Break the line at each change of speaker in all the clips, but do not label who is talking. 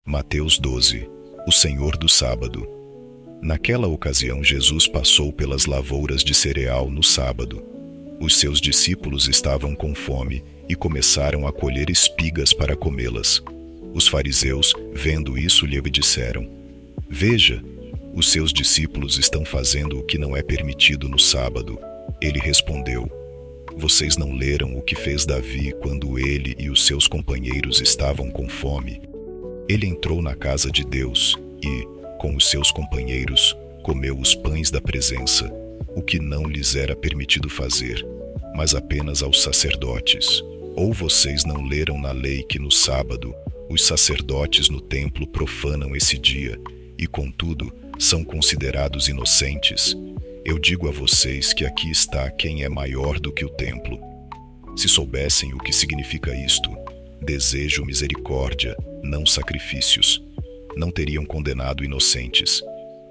Mateus 12. O Senhor do Sábado. Naquela ocasião Jesus passou pelas lavouras de cereal no sábado. Os seus discípulos estavam com fome e começaram a colher espigas para comê-las. Os fariseus, vendo isso, lhe disseram: Veja, os seus discípulos estão fazendo o que não é permitido no sábado. Ele respondeu: Vocês não leram o que fez Davi quando ele e os seus companheiros estavam com fome? Ele entrou na casa de Deus e, com os seus companheiros, comeu os pães da presença, o que não lhes era permitido fazer, mas apenas aos sacerdotes. Ou vocês não leram na lei que no sábado os sacerdotes no templo profanam esse dia e, contudo, são considerados inocentes? Eu digo a vocês que aqui está quem é maior do que o templo. Se soubessem o que significa isto, desejo misericórdia, não sacrifícios, não teriam condenado inocentes,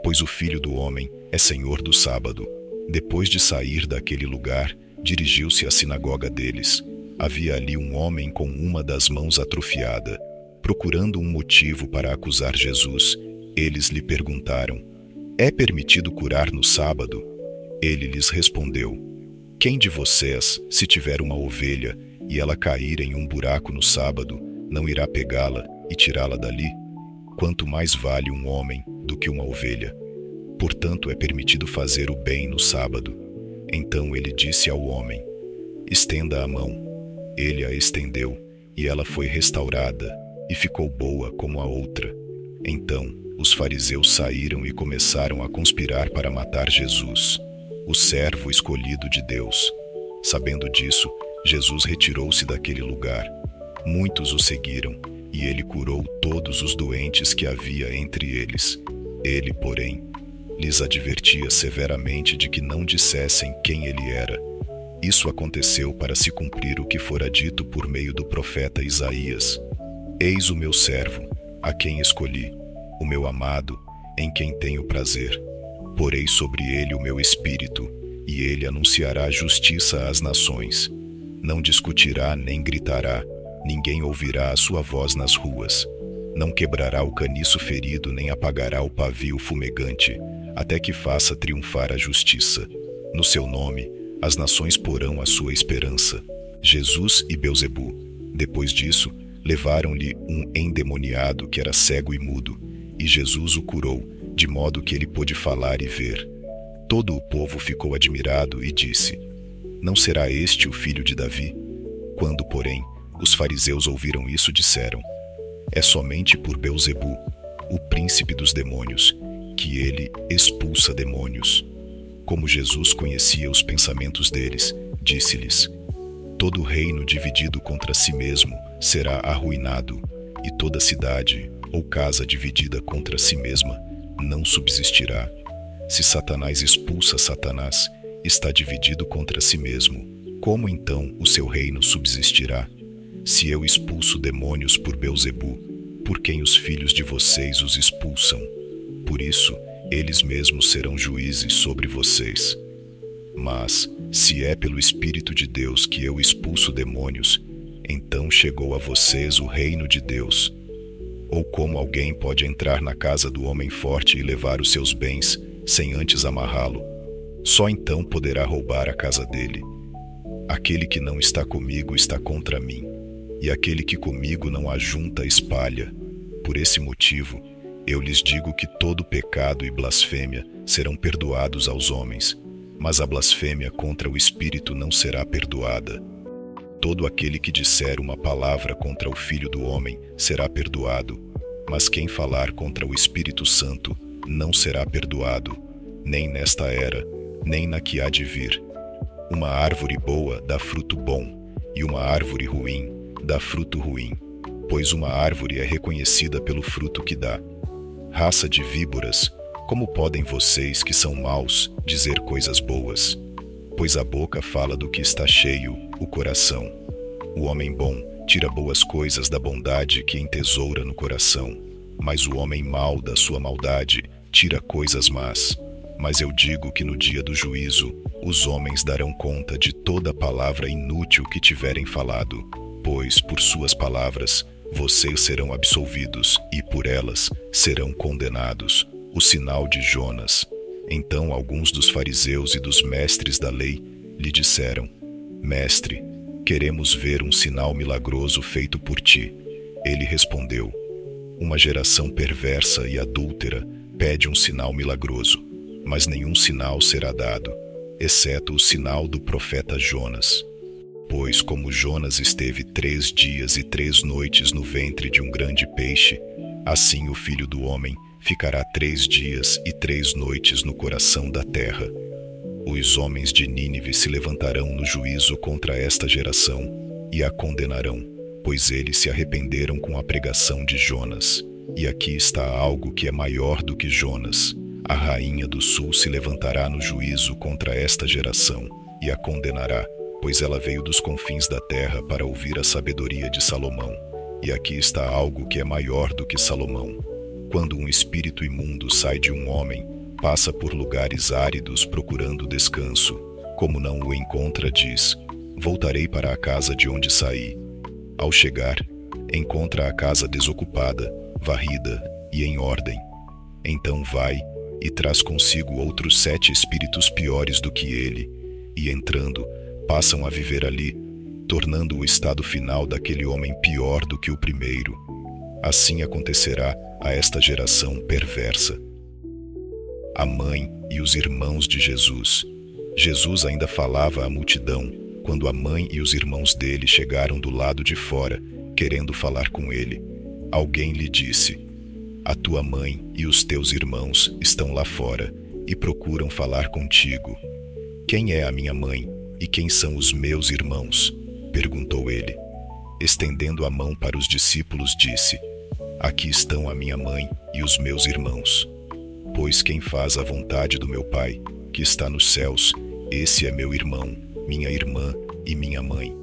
pois o Filho do Homem é Senhor do sábado. Depois de sair daquele lugar, dirigiu-se à sinagoga deles. Havia ali um homem com uma das mãos atrofiada. Procurando um motivo para acusar Jesus, eles lhe perguntaram: É permitido curar no sábado? Ele lhes respondeu: Quem de vocês, se tiver uma ovelha e ela cair em um buraco no sábado, não irá pegá-la e tirá-la dali? Quanto mais vale um homem do que uma ovelha? Portanto, é permitido fazer o bem no sábado. Então ele disse ao homem: Estenda a mão. Ele a estendeu, e ela foi restaurada, e ficou boa como a outra. Então os fariseus saíram e começaram a conspirar para matar Jesus, o servo escolhido de Deus. Sabendo disso, Jesus retirou-se daquele lugar. Muitos o seguiram, e ele curou todos os doentes que havia entre eles. Ele, porém, lhes advertia severamente de que não dissessem quem ele era. Isso aconteceu para se cumprir o que fora dito por meio do profeta Isaías: Eis o meu servo, a quem escolhi, o meu amado, em quem tenho prazer. Porei sobre ele o meu espírito, e ele anunciará justiça às nações. Não discutirá nem gritará, ninguém ouvirá a sua voz nas ruas. Não quebrará o caniço ferido, nem apagará o pavio fumegante, até que faça triunfar a justiça. No seu nome, as nações porão a sua esperança. Jesus e Beelzebu. Depois disso, levaram-lhe um endemoniado que era cego e mudo, e Jesus o curou, de modo que ele pôde falar e ver. Todo o povo ficou admirado e disse: Não será este o filho de Davi? Quando, porém, os fariseus ouviram isso, disseram: É somente por Beelzebu, o príncipe dos demônios, que ele expulsa demônios. Como Jesus conhecia os pensamentos deles, disse-lhes: Todo reino dividido contra si mesmo será arruinado, e toda cidade ou casa dividida contra si mesma não subsistirá. Se Satanás expulsa Satanás, está dividido contra si mesmo. Como então o seu reino subsistirá? Se eu expulso demônios por Beelzebu, por quem os filhos de vocês os expulsam? Por isso, eles mesmos serão juízes sobre vocês. Mas, se é pelo Espírito de Deus que eu expulso demônios, então chegou a vocês o reino de Deus. Ou como alguém pode entrar na casa do homem forte e levar os seus bens, sem antes amarrá-lo? Só então poderá roubar a casa dele. Aquele que não está comigo está contra mim, e aquele que comigo não ajunta espalha. Por esse motivo, eu lhes digo que todo pecado e blasfêmia serão perdoados aos homens, mas a blasfêmia contra o Espírito não será perdoada. Todo aquele que disser uma palavra contra o Filho do Homem será perdoado, mas quem falar contra o Espírito Santo não será perdoado, nem nesta era, nem na que há de vir. Uma árvore boa dá fruto bom, e uma árvore ruim dá fruto ruim, pois uma árvore é reconhecida pelo fruto que dá. Raça de víboras, como podem vocês que são maus dizer coisas boas? Pois a boca fala do que está cheio, o coração. O homem bom tira boas coisas da bondade que entesoura no coração, mas o homem mau da sua maldade tira coisas más. Mas eu digo que no dia do juízo, os homens darão conta de toda palavra inútil que tiverem falado, pois, por suas palavras, vocês serão absolvidos e por elas serão condenados. O sinal de Jonas. Então alguns dos fariseus e dos mestres da lei lhe disseram: Mestre, queremos ver um sinal milagroso feito por ti. Ele respondeu: Uma geração perversa e adúltera pede um sinal milagroso, mas nenhum sinal será dado, exceto o sinal do profeta Jonas. Pois como Jonas esteve 3 dias e 3 noites no ventre de um grande peixe, assim o Filho do Homem ficará 3 dias e 3 noites no coração da terra. Os homens de Nínive se levantarão no juízo contra esta geração e a condenarão, pois eles se arrependeram com a pregação de Jonas. E aqui está algo que é maior do que Jonas. A rainha do sul se levantará no juízo contra esta geração e a condenará, pois ela veio dos confins da terra para ouvir a sabedoria de Salomão. E aqui está algo que é maior do que Salomão. Quando um espírito imundo sai de um homem, passa por lugares áridos procurando descanso. Como não o encontra, diz: Voltarei para a casa de onde saí. Ao chegar, encontra a casa desocupada, varrida e em ordem. Então vai e traz consigo outros 7 espíritos piores do que ele, e entrando, passam a viver ali, tornando o estado final daquele homem pior do que o primeiro. Assim acontecerá a esta geração perversa. A mãe e os irmãos de Jesus. Jesus ainda falava à multidão, quando a mãe e os irmãos dele chegaram do lado de fora, querendo falar com ele. Alguém lhe disse: A tua mãe e os teus irmãos estão lá fora e procuram falar contigo. Quem é a minha mãe e quem são os meus irmãos? Perguntou ele. Estendendo a mão para os discípulos, disse: Aqui estão a minha mãe e os meus irmãos. Pois quem faz a vontade do meu Pai, que está nos céus, esse é meu irmão, minha irmã e minha mãe.